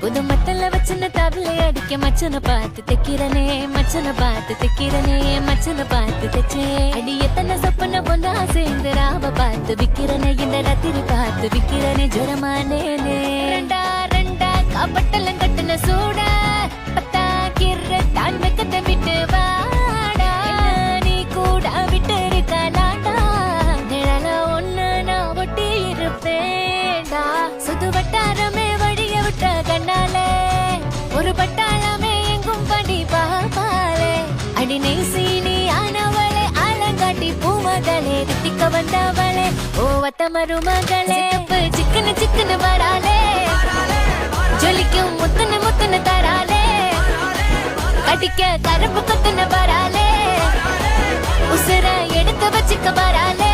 புது மத்தல வச்சுன தவில அடிக்க மச்சன பார்த்து தைக்கிறனே மச்சன பார்த்து தைக்கிறனே மச்சன பார்த்து தைச்சே அடி எத்தனை சொப்பன பொண்ணா சேர்ந்து ராவ பார்த்து விக்கிறனே இந்த ராத்திரி பார்த்து விக்கிறனே ஜரமானேனே ரெண்டா ரெண்டா காப்பட்டெல்லாம் கட்டுன சூட பத்தா கிர்ற தான் வெக்கத்தை விட்டு வாடா நீ கூட விட்டு இருக்கலாண்டா நிழல ஒண்ணு நான் ஒட்டி இருப்பேன்டா சுது வட்டாரமே வழிய விட்ட கண்ணாலே ஒரு பட்டாளமே எங்கும் படி பாப்பாலே அடி நெய்சி நீ ஆனவளே ஆலங்காட்டி பூமகளே திக்க வந்தவளே ஓ வத்த மருமகளே சிக்கன சிக்கன வராலே ஜொலிக்கும் முத்தன முத்தன தராலே கடிக்க கருப்பு கொத்தன வராலே உசுர எடுத்து வச்சுக்க வராலே